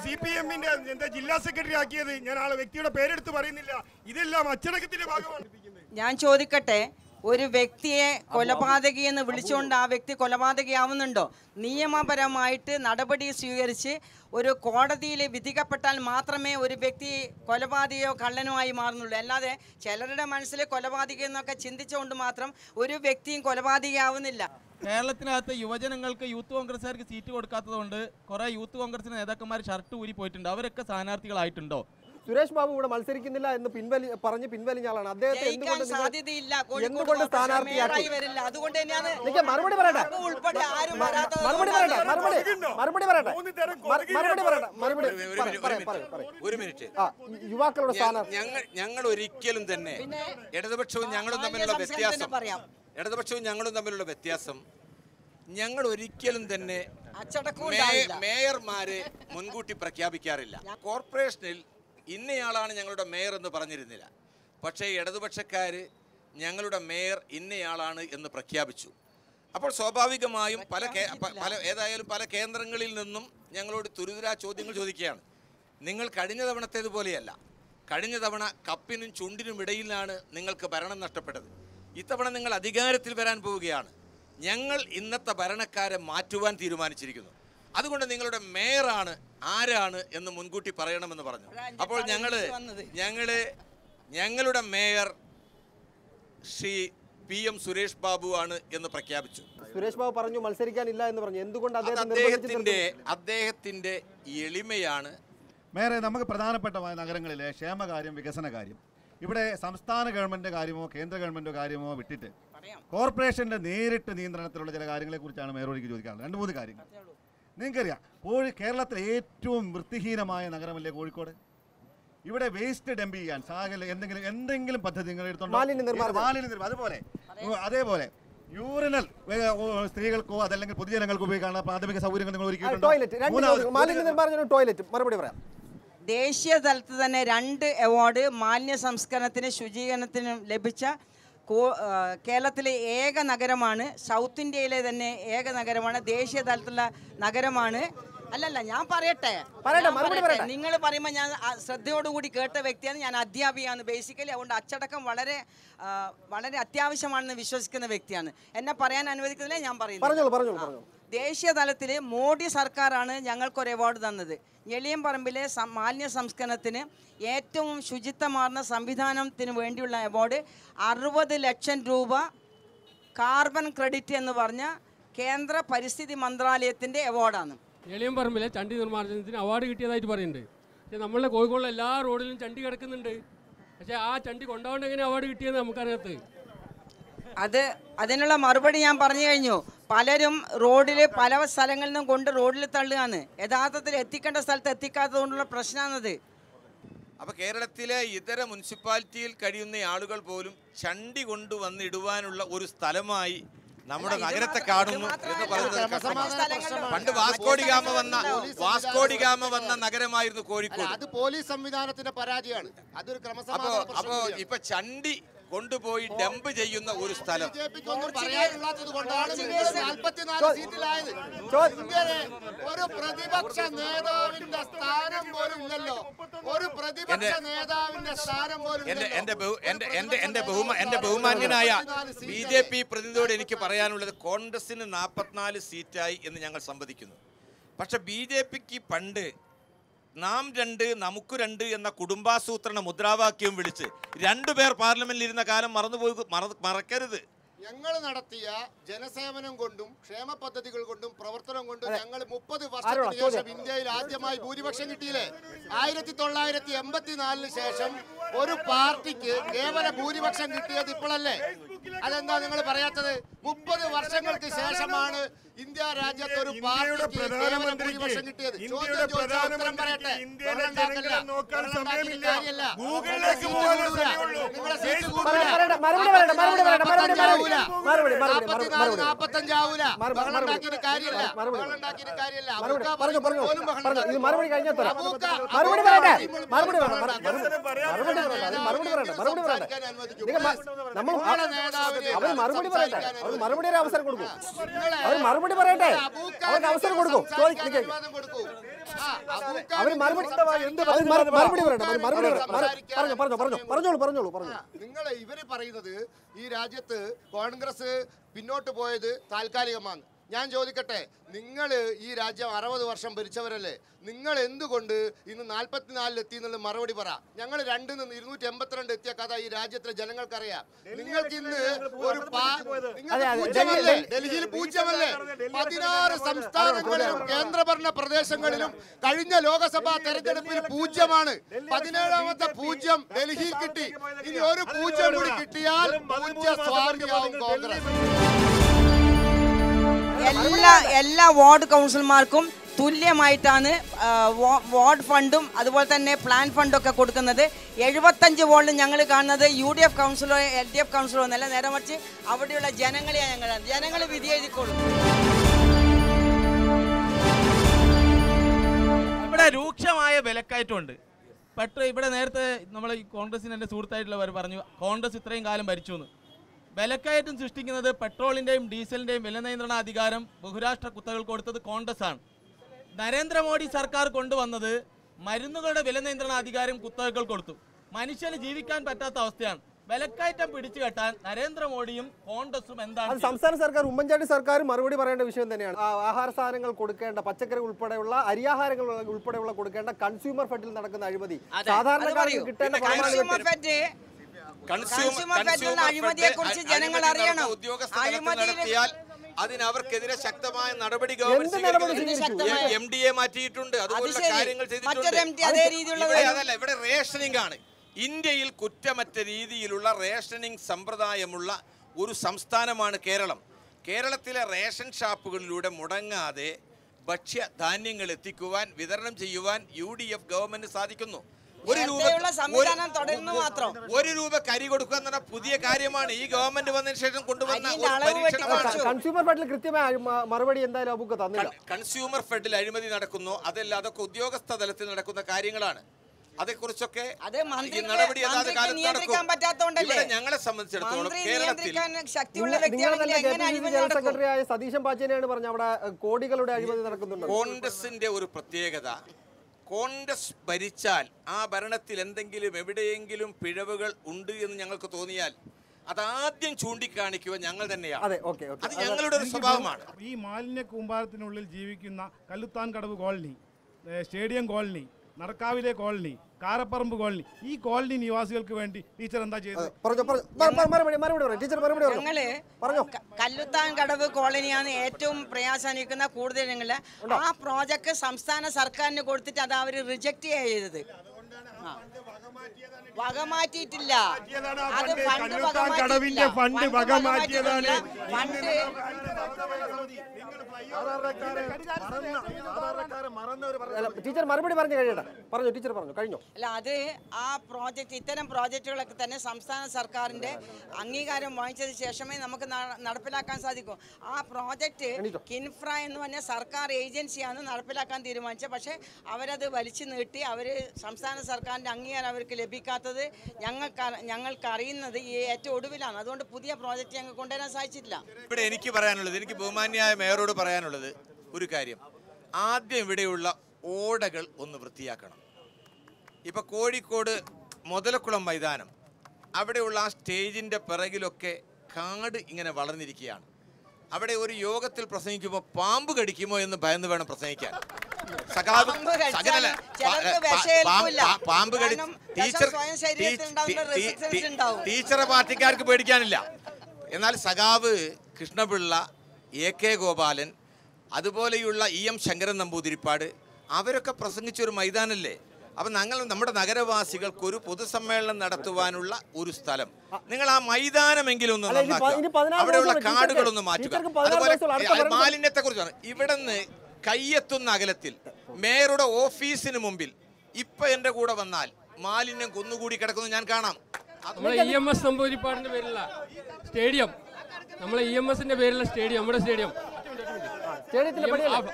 CPM-ന്റെ എന്താ ജില്ലാ സെക്രട്ടറി ആക്കിയത്? ഞാൻ ആളെ വ്യക്തിയുടെ പേരെടുത്ത് പറയുന്നില്ല. ഇതെല്ലാം അച്ചടക്കത്തിന്റെ ഭാഗമാണ്. ഞാൻ ചോദിക്കട്ടെ, ഒരു വ്യക്തിയെ കൊലപാതകിയെന്ന് വിളിച്ചുകൊണ്ട് ആ വ്യക്തി കൊലപാതകിയാവുന്നുണ്ടോ? നിയമപരമായിട്ട് നടപടി സ്വീകരിച്ച് ഒരു കോടതിയിൽ വിധിക്കപ്പെട്ടാൽ മാത്രമേ ഒരു വ്യക്തി കൊലപാതകയോ കള്ളനോ ആയി മാറുന്നുള്ളൂ. അല്ലാതെ ചിലരുടെ മനസ്സിൽ കൊലപാതകം എന്നൊക്കെ ചിന്തിച്ചുകൊണ്ട് മാത്രം ഒരു വ്യക്തിയും കൊലപാതകയാവുന്നില്ല. കേരളത്തിനകത്ത് യുവജനങ്ങൾക്ക് യൂത്ത് കോൺഗ്രസ്സുകാർക്ക് സീറ്റ് കൊടുക്കാത്തതുകൊണ്ട് കുറേ യൂത്ത് കോൺഗ്രസിന് നേതാക്കന്മാർ ഷർട്ട് ഊരി പോയിട്ടുണ്ട്. അവരൊക്കെ സ്ഥാനാർത്ഥികളായിട്ടുണ്ടോ? സുരേഷ് ബാബു ഇവിടെ മത്സരിക്കുന്നില്ല എന്ന് പിൻവലിഞ്ഞ ആളാണ്. അദ്ദേഹത്തെ എന്തുകൊണ്ട് സ്ഥാനാർത്ഥിയാക്കി? മറുപടി പറയട്ടെ. ഒരു മിനിറ്റ്. യുവാക്കളുടെ സ്ഥാനാർത്ഥി ഞങ്ങൾ ഒരിക്കലും തന്നെ ഇടതുപക്ഷവും ഞങ്ങളും തമ്മിലുള്ള വ്യത്യാസം ഞങ്ങൾ ഒരിക്കലും തന്നെ മേയർമാരെ മുൻകൂട്ടി പ്രഖ്യാപിക്കാറില്ല. കോർപ്പറേഷനിൽ ഇന്നയാളാണ് ഞങ്ങളുടെ മേയർ എന്ന് പറഞ്ഞിരുന്നില്ല. പക്ഷേ ഇടതുപക്ഷക്കാർ ഞങ്ങളുടെ മേയർ ഇന്നയാളാണ് എന്ന് പ്രഖ്യാപിച്ചു. അപ്പോൾ സ്വാഭാവികമായും ഏതായാലും പല കേന്ദ്രങ്ങളിൽ നിന്നും ഞങ്ങളോട് തുരിതരാ ചോദ്യങ്ങൾ ചോദിക്കുകയാണ്. നിങ്ങൾ കഴിഞ്ഞ തവണത്തേതുപോലെയല്ല. കഴിഞ്ഞ തവണ കപ്പിനും ചുണ്ടിനും ഇടയിലാണ് നിങ്ങൾക്ക് ഭരണം നഷ്ടപ്പെട്ടത്. ഇത്തവണ നിങ്ങൾ അധികാരത്തിൽ വരാൻ പോവുകയാണ്. ഞങ്ങൾ ഇന്നത്തെ ഭരണക്കാരെ മാറ്റുവാൻ തീരുമാനിച്ചിരിക്കുന്നു. അതുകൊണ്ട് നിങ്ങളുടെ മേയറാണ് ആരാണ് എന്ന് മുൻകൂട്ടി പറയണമെന്ന് പറഞ്ഞു. അപ്പോൾ ഞങ്ങളുടെ മേയർ ശ്രീ PM സുരേഷ് ബാബു ആണ് എന്ന് പ്രഖ്യാപിച്ചു. സുരേഷ് ബാബു പറഞ്ഞു മത്സരിക്കാനില്ല എന്ന് പറഞ്ഞു. എന്തുകൊണ്ട് അദ്ദേഹത്തിന്റെ എളിമയാണ്. മേയറെ, നമുക്ക് പ്രധാനപ്പെട്ട നഗരങ്ങളിലെ ക്ഷേമകാര്യം, വികസന കാര്യം, ഇവിടെ സംസ്ഥാന ഗവൺമെൻറ് കാര്യമോ കേന്ദ്ര ഗവൺമെൻറ്റോ കാര്യമോ വിട്ടിട്ട് കോർപ്പറേഷൻ്റെ നേരിട്ട് നിയന്ത്രണത്തിലുള്ള ചില കാര്യങ്ങളെക്കുറിച്ചാണ് മേയറോടിക്ക് ചോദിക്കാറുള്ളത്. 2-3 കാര്യങ്ങൾ. നിങ്ങൾക്കറിയാം, കേരളത്തിലെ ഏറ്റവും വൃത്തിഹീനമായ നഗരമല്ലേ കോഴിക്കോട്? ഇവിടെ വേസ്റ്റ് ഡംപ് ചെയ്യാൻ എന്തെങ്കിലും പദ്ധതി നിങ്ങൾ എടുത്തോണ്ടോ? അതേപോലെ യൂറിനൽ സ്ത്രീകൾക്കോ അതല്ലെങ്കിൽ പൊതുജനങ്ങൾക്കോ ഉപയോഗിക്കാനുള്ള പ്രാഥമിക സൗകര്യങ്ങൾ നിങ്ങൾ ഒരുക്കിയിട്ടുണ്ടോ? ദേശീയ തലത്തിൽ തന്നെ 2 അവാർഡ് മാലിന്യ സംസ്കരണത്തിനും ശുചീകരണത്തിനും ലഭിച്ച കേരളത്തിലെ ഏക നഗരമാണ്. സൗത്ത് ഇന്ത്യയിലെ തന്നെ ഏക നഗരമാണ്. ദേശീയ തലത്തിലുള്ള നഗരമാണ്. അല്ലല്ല ഞാൻ പറയട്ടെ നിങ്ങൾ പറയുമ്പോൾ ഞാൻ ശ്രദ്ധയോടുകൂടി കേട്ട വ്യക്തിയാണ്. ഞാൻ അധ്യാപികയാണ് ബേസിക്കലി. അതുകൊണ്ട് അച്ചടക്കം വളരെ വളരെ അത്യാവശ്യമാണെന്ന് വിശ്വസിക്കുന്ന വ്യക്തിയാണ്. എന്നെ പറയാൻ അനുവദിക്കുന്നില്ല, ഞാൻ പറയുന്നു. ദേശീയ തലത്തിൽ മോഡി സർക്കാരാണ് ഞങ്ങൾക്കൊരു അവാർഡ് തന്നത്. ഞെളിയമ്പറമ്പിലെ മാലിന്യ സംസ്കരണത്തിന് ഏറ്റവും ശുചിത്വമാർന്ന സംവിധാനത്തിന് വേണ്ടിയുള്ള അവാർഡ് 60 ലക്ഷം രൂപ കാർബൺ ക്രെഡിറ്റ് എന്ന് പറഞ്ഞ കേന്ദ്ര പരിസ്ഥിതി മന്ത്രാലയത്തിൻ്റെ അവാർഡാണ്. ഞെളിയമ്പറമ്പിലെ ചണ്ടി നിർമ്മാർജ്ജനത്തിന് അവാർഡ് കിട്ടിയതായിട്ട് പറയുന്നുണ്ട്. പക്ഷേ നമ്മളുടെ കോഴിക്കോടിലെ എല്ലാ റോഡിലും ചണ്ടി കിടക്കുന്നുണ്ട്. പക്ഷേ ആ ചണ്ടി കൊണ്ടുപോകേണ്ട എങ്ങനെ അവാർഡ് കിട്ടിയെന്ന് നമുക്കറിയാത്തത്. അതിനുള്ള മറുപടി ഞാൻ പറഞ്ഞു കഴിഞ്ഞു. പലരും റോഡിൽ പല സ്ഥലങ്ങളിൽ നിന്നും കൊണ്ട് റോഡിൽ തള്ളുകയാണ്. യഥാർത്ഥത്തിൽ എത്തിക്കേണ്ട സ്ഥലത്ത് എത്തിക്കാത്തത് കൊണ്ടുള്ള പ്രശ്നമാണത്. അപ്പോൾ കേരളത്തിലെ ഇതര മുനിസിപ്പാലിറ്റിയിൽ കഴിയുന്ന ആളുകൾ പോലും ചണ്ടി കൊണ്ടുവന്നിടുവാനുള്ള ഒരു സ്ഥലമായി നമ്മുടെ നഗരത്തെ കാണുന്നു എന്ന് പറയുന്നത്. പണ്ട് വാസ്കോഡിഗാമ വന്ന നഗരമായിരുന്നു കോഴിക്കോട്. അത് പോലീസ് സംവിധാനത്തിന്റെ പരാജയമാണ്. അതൊരു ക്രമസമാധാന. അപ്പോ ഇപ്പൊ ചണ്ടി കൊണ്ടുപോയി ഡംപ് ചെയ്യുന്ന ഒരു സ്ഥലം. ഒരു പ്രതിപക്ഷ നേതാവിന്റെ സ്ഥാനം പോലും ഇല്ലല്ലോ. ഒരു പ്രതിപക്ഷ നേതാവിന്റെ സ്ഥാനം പോലും. എന്റെ ബഹുമാന്യനായ BJP പ്രതിനിധിയോട് എനിക്ക് പറയാനുള്ളത്, കോൺഗ്രസിന് 44 സീറ്റായി എന്ന് ഞങ്ങൾ സംവദിക്കുന്നു. പക്ഷെ BJPക്ക് പണ്ട് നാം 2 നമുക്ക് 2 എന്ന കുടുംബാസൂത്രണ മുദ്രാവാക്യം വിളിച്ച് 2 പേർ പാർലമെന്റിൽ ഇരുന്ന കാലം മറക്കരുത്. ഞങ്ങൾ നടത്തിയ ജനസേവനം കൊണ്ടും ക്ഷേമ പദ്ധതികൾ കൊണ്ടും പ്രവർത്തനം കൊണ്ടും ഞങ്ങൾ 30 വർഷത്തിന് ശേഷം ഇന്ത്യയിൽ ആദ്യമായി ഭൂരിപക്ഷം കിട്ടിയില്ലേ? 1984 ശേഷം ഒരു പാർട്ടിക്ക് കേവല ഭൂരിപക്ഷം കിട്ടിയത് ഇപ്പോഴല്ലേ? അതെന്താ നിങ്ങൾ പറയാത്തത്? 30 വർഷങ്ങൾക്ക് ശേഷമാണ് ഇന്ത്യ രാജ്യത്ത് ഒരു പാർട്ടിക്ക് കേവല ഭൂരിപക്ഷം കിട്ടിയത്. ചോദ്യം ചോദിച്ചാൽ ഉത്തരം പറയട്ടെ. അവസരം കൊടുക്കും. മറുപടി പറയട്ടെ, അവർക്ക് അവസരം കൊടുക്കും. നിങ്ങൾ ഇവര് പറയുന്നത് ഈ രാജ്യത്ത് കോൺഗ്രസ് പിന്നോട്ട് പോയത് താൽക്കാലികമാണ്. ഞാൻ ചോദിക്കട്ടെ, നിങ്ങൾ ഈ രാജ്യം 60 വർഷം ഭരിച്ചവരല്ലേ? നിങ്ങൾ എന്തുകൊണ്ട് ഇന്ന് 44 എത്തി എന്നുള്ള മറുപടി പറ. ഞങ്ങൾ 2 നിന്ന് 282 എത്തിയ കഥ ഈ രാജ്യത്തിലെ ജനങ്ങൾക്കറിയാം. നിങ്ങൾക്ക് ഇന്ന് ഒരു പൂജ്യമല്ലേ? ഡൽഹിയിൽ പൂജ്യമല്ലേ? 16 സംസ്ഥാനങ്ങളിലും കേന്ദ്രഭരണ പ്രദേശങ്ങളിലും കഴിഞ്ഞ ലോക്സഭാ തെരഞ്ഞെടുപ്പിൽ പൂജ്യമാണ്. 17ാമത്തെ പൂജ്യം ഡൽഹിയിൽ കിട്ടി. ഇനി ഒരു പൂജ്യം കൂടി കിട്ടിയാൽ പൂജ്യസ്വാമിയാവും കോൺഗ്രസ്. എല്ലാ വാർഡ് കൗൺസിലർമാർക്കും തുല്യമായിട്ടാണ് വാർഡ് ഫണ്ടും അതുപോലെ തന്നെ പ്ലാൻ ഫണ്ടും ഒക്കെ കൊടുക്കുന്നത്. 75 വാർഡിൽ ഞങ്ങൾ കാണുന്നത് UDF കൗൺസിലോ LDF കൗൺസിലോ എന്നല്ല, നേരെ മറിച്ച് അവിടെയുള്ള ജനങ്ങളെയാണ്. ജനങ്ങൾ വിധി എഴുതിക്കോളും. ഇവിടെ രൂക്ഷമായ വിലക്കയറ്റമുണ്ട്. ഇവിടെ നേരത്തെ നമ്മൾ ഈ കോൺഗ്രസിന് എൻ്റെ സുഹൃത്തായിട്ടുള്ളവർ പറഞ്ഞു കോൺഗ്രസ് ഇത്രയും കാലം ഭരിച്ചു എന്ന്. വിലക്കയറ്റം സൃഷ്ടിക്കുന്നത് പെട്രോളിൻ്റെയും ഡീസലിൻ്റെയും വില നിയന്ത്രണ അധികാരം ബഹുരാഷ്ട്ര കുത്തകൾ കൊടുത്തത് കോൺഗ്രസ് ആണ്. നരേന്ദ്രമോദി സർക്കാർ കൊണ്ടുവന്നത് മരുന്നുകളുടെ വില നിയന്ത്രണ അധികാരം കുത്തകൾ കൊടുത്തു. മനുഷ്യന് ജീവിക്കാൻ പറ്റാത്ത അവസ്ഥയാണ്. വിലക്കയറ്റം പിടിച്ചു കെട്ടാൻ നരേന്ദ്രമോദിയും കോൺഗ്രസും എന്താണ്? സംസ്ഥാന സർക്കാർ, ഉമ്മൻചാണ്ടി സർക്കാർ മറുപടി പറയേണ്ട വിഷയം തന്നെയാണ്. ആഹാര സാധനങ്ങൾ കൊടുക്കേണ്ട, പച്ചക്കറി ഉൾപ്പെടെയുള്ള അരിയാഹാരങ്ങൾ ഉൾപ്പെടെയുള്ള കൊടുക്കേണ്ട കൺസ്യൂമർ ഫെഡിൽ നടക്കുന്ന അഴിമതി സാധാരണക്കാർക്ക് കിട്ടേണ്ട അഴിമതിയെക്കുറിച്ച് ജനങ്ങൾ അറിയണം. അതിനവർക്കെതിരെ ശക്തമായ നടപടി MDA മാറ്റിയിട്ടുണ്ട്. അതുപോലുള്ള കാര്യങ്ങൾ ചെയ്തിട്ടുണ്ട്. അതല്ല, ഇവിടെ റേഷനിംഗ് ആണ്. ഇന്ത്യയിൽ കുറ്റമറ്റ രീതിയിലുള്ള റേഷനിംഗ് സമ്പ്രദായമുള്ള ഒരു സംസ്ഥാനമാണ് കേരളം. കേരളത്തിലെ റേഷൻ ഷാപ്പുകളിലൂടെ മുടങ്ങാതെ ഭക്ഷ്യധാന്യങ്ങൾ എത്തിക്കുവാൻ, വിതരണം ചെയ്യുവാൻ UDF ഗവൺമെന്റ് സാധിക്കുന്നു. 1 രൂപ കരി കൊടുക്കുക എന്ന പുതിയ കാര്യമാണ് ഈ ഗവൺമെന്റ് വന്നതിന് ശേഷം കൊണ്ടുവന്ന പരീക്ഷണമാണ്. കൺസ്യൂമർ ഫെഡിൽ കൃത്യമായ മറുപടി എന്തായാലും കൺസ്യൂമർ ഫെഡിൽ അഴിമതി നടക്കുന്നു. അതല്ല, അതൊക്കെ ഉദ്യോഗസ്ഥ തലത്തിൽ നടക്കുന്ന കാര്യങ്ങളാണ്. അതേക്കുറിച്ചൊക്കെ അത് ഈ നടപടി അതാത് കാലത്ത് നിയന്ത്രിക്കാൻ നടക്കും. പറ്റാത്തോണ്ടല്ലേ? ഇവിടെ ഞങ്ങളെ സംബന്ധിച്ചിടത്തോളം മന്ത്രി കേരളത്തിൽ നിയന്ത്രിക്കാൻ ശക്തിയുള്ള നിങ്ങൾ വ്യക്തിയാണെങ്കിൽ തന്നെ എങ്ങനെ KPCC അഴിമതി ജനറൽ നടക്കും? സെക്രട്ടറി ആയ സതീശൻ പാച്ചേനെയാണ് പറഞ്ഞ അവിടെ കോടികളുടെ അഴിമതി നടക്കുന്നുണ്ട്. കോൺഗ്രസിന്റെ ഒരു പ്രത്യേകത, കോൺഗ്രസ് ഭരിച്ചാൽ ആ ഭരണത്തിൽ എന്തെങ്കിലും എവിടെയെങ്കിലും പിഴവുകൾ ഉണ്ട് എന്ന് ഞങ്ങൾക്ക് തോന്നിയാൽ അതാദ്യം ചൂണ്ടിക്കാണിക്കുക ഞങ്ങൾ തന്നെയാണ്. അതെ, ഓക്കെ. അത് ഞങ്ങളുടെ ഒരു സ്വഭാവമാണ്. ഈ മാലിന്യ കൂമ്പാരത്തിനുള്ളിൽ ജീവിക്കുന്ന Kalluthan Kadavu colony, stadium colony, നടക്കാവിലെ കോളനി, കാരപ്പറമ്പ് കോളനി, ഈ കോളനി നിവാസികൾക്ക് വേണ്ടി ടീച്ചർ എന്താ ചെയ്തത്? ഞങ്ങള് കല്ലുത്താൻ കടവ് കോളനിയാണ് ഏറ്റവും പ്രയാസം അനുഭവിക്കുന്ന കൂടുതൽ ഞങ്ങള്. ആ പ്രോജക്ട് സംസ്ഥാന സർക്കാരിന് കൊടുത്തിട്ട് അത് അവര് റിജക്ട് ചെയ്തത്. വകമാറ്റിയിട്ടില്ല. അത് കടവിന്റെ ഫണ്ട് വകമാറ്റിയതാണ്. ടീച്ചർ മറുപടി പറഞ്ഞു കഴിയട്ടെ. പറഞ്ഞു ടീച്ചർ പറഞ്ഞു കഴിഞ്ഞു. അല്ല, അത് ആ പ്രോജക്റ്റ്, ഇത്തരം പ്രോജക്റ്റുകളൊക്കെ തന്നെ സംസ്ഥാന സർക്കാരിന്റെ അംഗീകാരം വാങ്ങിച്ചതിന് ശേഷമേ നമുക്ക് നടപ്പിലാക്കാൻ സാധിക്കൂ. ആ പ്രോജക്റ്റ് കിൻഫ്ര എന്ന് പറഞ്ഞ സർക്കാർ ഏജൻസിയാണ് നടപ്പിലാക്കാൻ തീരുമാനിച്ചത്. പക്ഷേ അവരത് വലിച്ചു നീട്ടി. അവർ സംസ്ഥാന സർക്കാരിന്റെ അംഗീകാരം അവർക്ക് ലഭിക്കാത്തത് ഞങ്ങൾക്ക് അറിയുന്നത് ഈ ഏറ്റവും ഒടുവിലാണ്. അതുകൊണ്ട് പുതിയ പ്രോജക്റ്റ് ഞങ്ങൾക്ക് കൊണ്ടുവരാൻ സാധിച്ചിട്ടില്ല. ഇവിടെ എനിക്ക് പറയാനുള്ളത്, എനിക്ക് ബഹുമാന്യായ മേയറോട് പറയാനുള്ളത് ഒരു കാര്യം. ആദ്യം ഇവിടെയുള്ള ഓടകൾ ഒന്ന് വൃത്തിയാക്കണം. ഇപ്പം കോഴിക്കോട് മുതലക്കുളം മൈതാനം, അവിടെയുള്ള ആ സ്റ്റേജിൻ്റെ പിറകിലൊക്കെ കാട് ഇങ്ങനെ വളർന്നിരിക്കുകയാണ്. അവിടെ ഒരു യോഗത്തിൽ പ്രസംഗിക്കുമ്പോൾ പാമ്പ് കടിക്കുമോ എന്ന് ഭയന്ന് വേണം പ്രസംഗിക്കാൻ. പാമ്പ് കടി ടീച്ചറെ പാർട്ടിക്കാർക്ക് പേടിക്കാനില്ല. എന്നാൽ സഖാവ് കൃഷ്ണപിള്ള, AK ഗോപാലൻ, അതുപോലെയുള്ള EM ശങ്കരൻ നമ്പൂതിരിപ്പാട് അവരൊക്കെ പ്രസംഗിച്ചൊരു മൈതാനല്ലേ. അപ്പം നമ്മുടെ നഗരവാസികൾക്ക് ഒരു പൊതുസമ്മേളനം നടത്തുവാനുള്ള ഒരു സ്ഥലം, നിങ്ങൾ ആ മൈതാനമെങ്കിലും ഒന്ന് നന്നാക്കുക, അവിടെയുള്ള കാടുകളൊന്ന് മാറ്റുക. അതുപോലെ മാലിന്യത്തെ കുറിച്ചാണ്. ഇവിടുന്ന് കയ്യെത്തുന്ന അകലത്തിൽ മേയറുടെ ഓഫീസിന് മുമ്പിൽ ഇപ്പൊ എന്റെ കൂടെ വന്നാൽ മാലിന്യം കുന്നുകൂടി കിടക്കുന്നു ഞാൻ കാണാം. നമ്മളെ EMS നമ്പൂതിരിപ്പാടിന്റെ പേരിലുള്ള സ്റ്റേഡിയം, നമ്മളെ EMSന്റെ പേരിലുള്ള സ്റ്റേഡിയം, നമ്മുടെ സ്റ്റേഡിയം,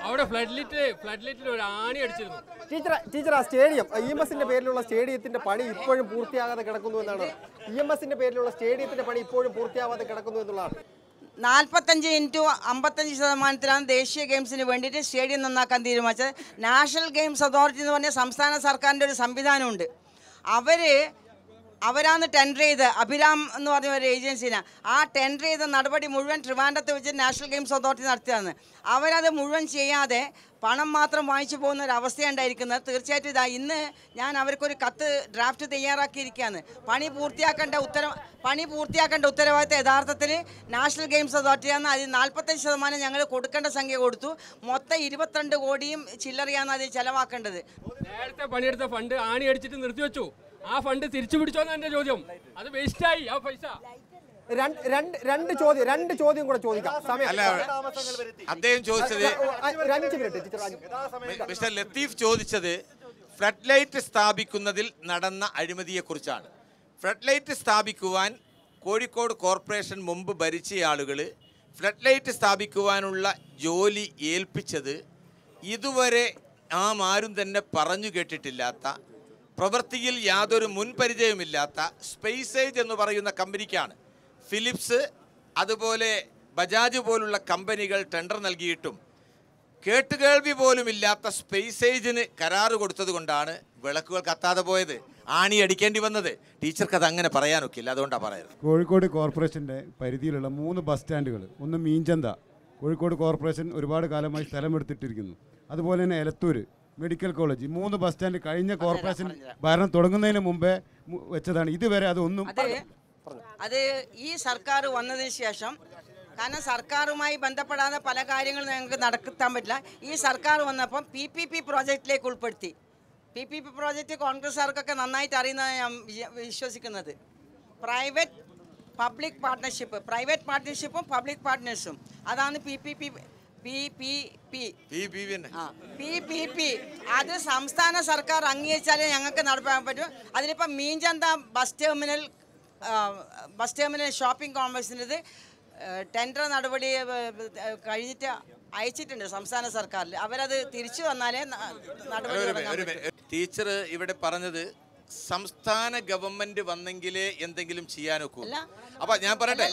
അവിടെ ഫ്ലഡ് ലൈറ്റിൽ ഒരു ആണി അടിച്ചിരുന്നു. ടീച്ചർ ആ സ്റ്റേഡിയം, EMSന്റെ പേരിലുള്ള സ്റ്റേഡിയത്തിന്റെ പണി ഇപ്പോഴും പൂർത്തിയാകാതെ കിടക്കുന്നു എന്നാണ്. EMSന്റെ പേരിലുള്ള സ്റ്റേഡിയത്തിന്റെ പണി ഇപ്പോഴും പൂർത്തിയാവാതെ കിടക്കുന്നു എന്നുള്ളതാണ്. 45% ദേശീയ ഗെയിംസിന് വേണ്ടിയിട്ട് സ്റ്റേഡിയം നന്നാക്കാൻ തീരുമാനിച്ചത്. നാഷണൽ ഗെയിംസ് അതോറിറ്റി എന്ന് പറഞ്ഞ സംസ്ഥാന സർക്കാരിൻ്റെ ഒരു സംവിധാനമുണ്ട്. അവരാണ് ടെൻഡർ ചെയ്ത്, അഭിരാം എന്ന് പറഞ്ഞ ഒരു ഏജൻസിനെ. ആ ടെൻഡർ ചെയ്ത നടപടി മുഴുവൻ ട്രിവാൻഡ്രത്ത് വെച്ച് നാഷണൽ ഗെയിംസ് അതോറിറ്റി നടത്തിയതാണ്. അവരത് മുഴുവൻ ചെയ്യാതെ പണം മാത്രം വാങ്ങിച്ചു പോകുന്ന ഒരു അവസ്ഥയുണ്ടായിരിക്കുന്നത്. തീർച്ചയായിട്ടും ഇന്ന് ഞാൻ അവർക്കൊരു കത്ത് ഡ്രാഫ്റ്റ് തയ്യാറാക്കിയിരിക്കുകയാണ്. പണി പൂർത്തിയാക്കേണ്ട ഉത്തരവാദിത്തം യഥാർത്ഥത്തിൽ നാഷണൽ ഗെയിംസ് അതോറിറ്റിയാണ്. അതിൽ 45% ഞങ്ങൾ കൊടുക്കേണ്ട സംഖ്യ കൊടുത്തു. മൊത്തം 22 കോടിയും ചില്ലറയാണ് അതിൽ ചെലവാക്കേണ്ടത്. നേരത്തെ പണിയെടുത്ത ഫണ്ട് ആണി അടിച്ചിട്ട് നിർത്തിവെച്ചു. ആ ഫണ്ട് തിരിച്ചു പിടിച്ചോന്ന് എന്റെ ചോദ്യം. അത് വേസ്റ്റായി ആ പൈസ. രണ്ട് ചോദ്യം കൂടെ ചോദിക്കാം. അദ്ദേഹം ചോദിച്ചത്, മിസ്റ്റർ ലത്തീഫ് ചോദിച്ചത് ഫ്ലഡ് ലൈറ്റ് സ്ഥാപിക്കുന്നതിൽ നടന്ന അഴിമതിയെക്കുറിച്ചാണ്. ഫ്ലഡ് ലൈറ്റ് സ്ഥാപിക്കുവാൻ കോഴിക്കോട് കോർപ്പറേഷൻ മുമ്പ് ഭരിച്ച ആളുകൾ ഫ്ലഡ് ലൈറ്റ് സ്ഥാപിക്കുവാനുള്ള ജോലി ഏൽപ്പിച്ചത് ഇതുവരെ ആരും തന്നെ പറഞ്ഞു കേട്ടിട്ടില്ലാത്ത, പ്രവൃത്തിയിൽ യാതൊരു മുൻപരിചയമില്ലാത്ത സ്പേസേജ് എന്ന് പറയുന്ന കമ്പനിക്കാണ്. ഫിലിപ്സ് അതുപോലെ ബജാജ് പോലുള്ള കമ്പനികൾ ടെൻഡർ നൽകിയിട്ടും കേട്ടുകേൾവി പോലുമില്ലാത്ത സ്പേസേജിന് കരാറ് കൊടുത്തത് കൊണ്ടാണ് വിളക്കുകൾ കത്താതെ പോയത്, ആണി അടിക്കേണ്ടി വന്നത്. ടീച്ചർക്ക് അത് അങ്ങനെ പറയാനൊക്കില്ല, അതുകൊണ്ടാണ് പറയുന്നത്. കോഴിക്കോട് കോർപ്പറേഷൻ്റെ പരിധിയിലുള്ള 3 ബസ് സ്റ്റാൻഡുകൾ, ഒന്ന് മീഞ്ചന്ത, കോഴിക്കോട് കോർപ്പറേഷൻ ഒരുപാട് കാലമായി സ്ഥലമെടുത്തിട്ടിരിക്കുന്നു. അതുപോലെ തന്നെ Elathur medical college, 3 bus stand കഴിഞ്ഞ കോർപ്പറേഷൻ ഭരണം തുടങ്ങുന്നതിന് മുമ്പേ വെച്ചതാണ്. ഇതുവരെ അതൊന്നും അത് ഈ സർക്കാർ വന്നതിന് ശേഷം, കാരണം സർക്കാരുമായി ബന്ധപ്പെടാതെ പല കാര്യങ്ങളും ഞങ്ങൾക്ക് നടത്താൻ പറ്റില്ല. ഈ സർക്കാർ വന്നപ്പം PPP പ്രോജക്റ്റിലേക്ക് ഉൾപ്പെടുത്തി. PPP പ്രോജക്റ്റ് കോൺഗ്രസ്സുകാർക്കൊക്കെ നന്നായിട്ട് അറിയുന്നതാണ് ഞാൻ വിശ്വസിക്കുന്നത്. പബ്ലിക് പാർട്ട്ണർഷിപ്പും പബ്ലിക് പാർട്ട്നേഴ്സും, അതാണ് PPP. അത് സംസ്ഥാന സർക്കാർ അംഗീകരിച്ചാലേ ഞങ്ങൾക്ക് നടപ്പാക്കാൻ പറ്റും. അതിലിപ്പം മീഞ്ചന്ത ബസ് ടെർമിനൽ ഷോപ്പിംഗ് കോംപ്ലക്സിൻ്റെ ടെൻഡർ നടപടി കഴിഞ്ഞിട്ട് അയച്ചിട്ടുണ്ട് സംസ്ഥാന സർക്കാരിൽ. അവരത് തിരിച്ചു വന്നാലേ നടപടി തുടങ്ങാൻ പറ്റും. ടീച്ചർ ഇവിടെ പറഞ്ഞത് സംസ്ഥാന ഗവൺമെന്റ് വന്നെങ്കിലേ എന്തെങ്കിലും ചെയ്യാനൊക്കൂ. അപ്പൊ ഞാൻ പറയട്ടെ,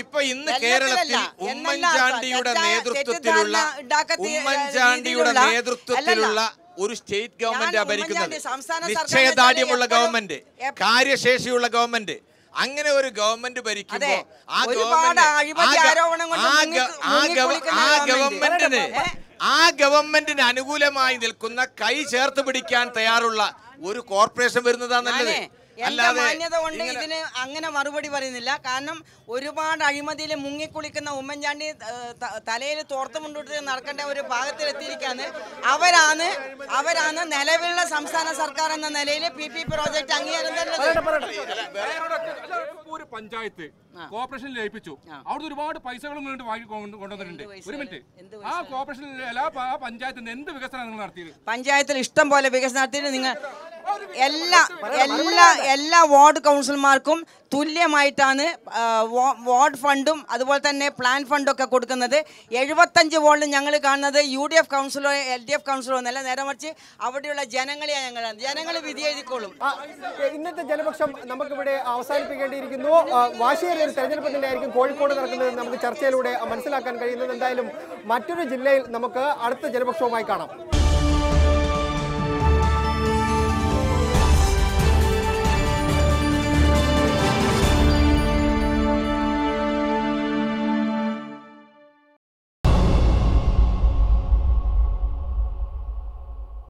ഇപ്പൊ ഇന്ന് കേരളത്തിൽ ഉമ്മൻചാണ്ടിയുടെ നേതൃത്വത്തിലുള്ള ഒരു സ്റ്റേറ്റ് ഗവൺമെന്റ് ഭരിക്കുന്നത്, നിശ്ചയദാർഢ്യമുള്ള ഗവൺമെന്റ്, കാര്യശേഷിയുള്ള ഗവൺമെന്റ്. അങ്ങനെ ഒരു ഗവൺമെന്റ് ഭരിക്കുമ്പോൾ ആ ഗവൺമെന്റിന് അനുകൂലമായി നിൽക്കുന്ന, കൈ ചേർത്ത് പിടിക്കാൻ തയ്യാറുള്ള ഒരു കോർപ്പറേഷൻ വരുന്നതാണ് നല്ലത്. എന്റെ മാന്യത കൊണ്ട് ഇതിന് അങ്ങനെ മറുപടി പറയുന്നില്ല. കാരണം ഒരുപാട് അഴിമതിയിൽ മുങ്ങിക്കുളിക്കുന്ന ഉമ്മൻചാണ്ടി തലയിൽ തോർത്ത് മുണ്ടിട്ട് നടക്കേണ്ട ഒരു ഭാഗത്തിലെത്തിയിരിക്കാന്ന്. അവരാണ് നിലവിലുള്ള സംസ്ഥാന സർക്കാർ എന്ന നിലയിൽ PPP പ്രോജക്ട് അംഗീകാരം തരുന്നത്. ഒരു പഞ്ചായത്ത് കോർപ്പറേഷനിൽ ലയിപ്പിച്ചു, അവിടുന്ന് ഒരുപാട് പൈസകളും വാങ്ങി കൊണ്ടുവന്നിട്ടുണ്ട്. ഒരു മിനിറ്റ്, ആ കോർപ്പറേഷനിൽ ആ പഞ്ചായത്തിൽ എന്ത് വികസനം നിങ്ങൾ നടത്തിയത്? പഞ്ചായത്തിൽ ഇഷ്ടം പോലെ വികസനം നടത്തിയിട്ട് നിങ്ങൾ എല്ലാ വാർഡ് കൗൺസിലർമാർക്കും തുല്യമായിട്ടാണ് വാർഡ് ഫണ്ടും അതുപോലെ തന്നെ പ്ലാൻ ഫണ്ടും ഒക്കെ കൊടുക്കുന്നത്. 75 വാർഡിൽ ഞങ്ങൾ കാണുന്നത് UDF കൗൺസിലോ LDF കൗൺസിലോ എന്നല്ല, നേരെ മറിച്ച് അവിടെയുള്ള ജനങ്ങളെയാണ്. ജനങ്ങൾ വിധി എഴുതിക്കോളും. ഇന്നത്തെ ജനപക്ഷം നമുക്കിവിടെ അവസാനിപ്പിക്കേണ്ടിയിരിക്കുന്നു. വാശിയേറിയ ഒരു തെരഞ്ഞെടുപ്പ് തന്നെയായിരിക്കും കോഴിക്കോട് നടക്കുന്നത് നമുക്ക് ചർച്ചയിലൂടെ മനസ്സിലാക്കാൻ കഴിയുന്നത്. എന്തായാലും മറ്റൊരു ജില്ലയിൽ നമുക്ക് അടുത്ത ജനപക്ഷവുമായി കാണാം.